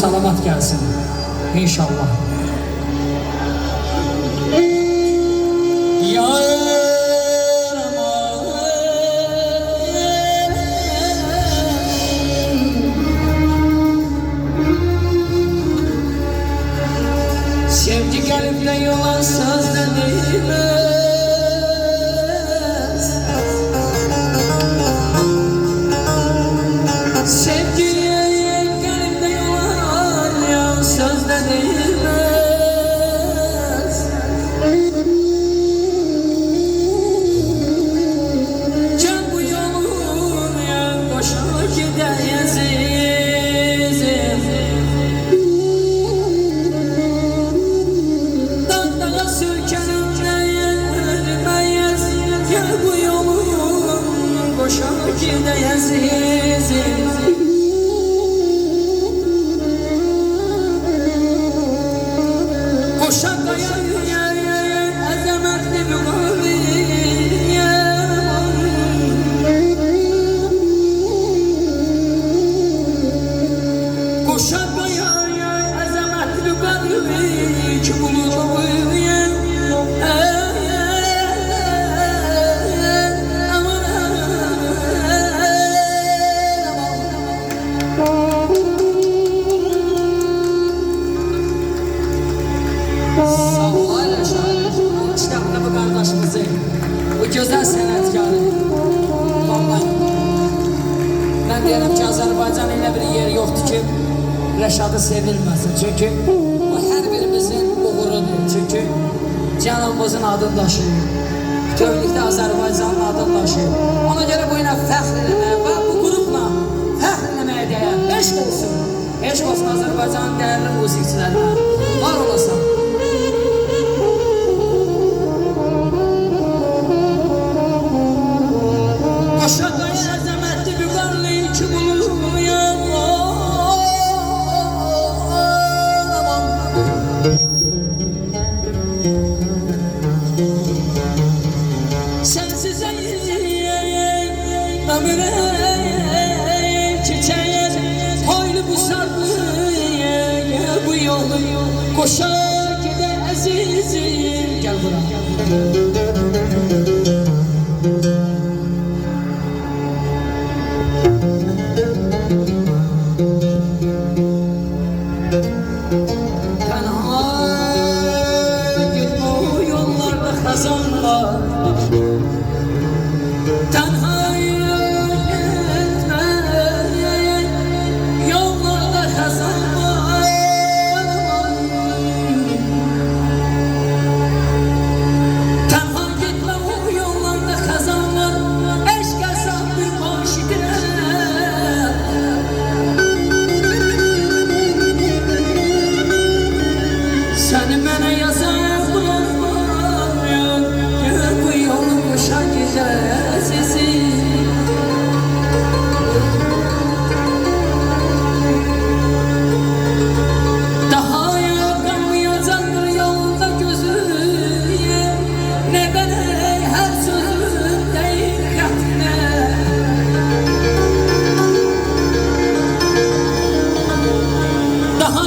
salamat gelsin. İnşallah. Sevgi kalpte yalan sözle değmez. Sevgi kalpte yalan sözle değmez. Can bu yolun boşa gideyiz. Bu güzel sənətkarı. Vallahi mən deyirəm ki, Azərbaycan elə bir yer yoxdur ki, Rəşadı sevilməsin. Çünki o hər birimizin uğurudur. Çünki canımızın adını daşıyır. Bütövlükdə Azərbaycanın adını daşıyır. Ona görə bu ilə fəxr eləməyə və bu qrupla fəxr eləməyə dəyər. Eşq olsun. Eşq olsun Azərbaycanın dəyərli musiqiçilərinə. Var olasın. Koşa gide azizim. Gel buraya. Tenha git bu yollarda hazanlar. Tenha gitme yollarda hazanlar. Seni mənə yazan bırakmam yok. Gel bu yolu boşa gideceğiz. Daha yakamayacak yolda gözüye. Ne bana her sözün değil katine. Daha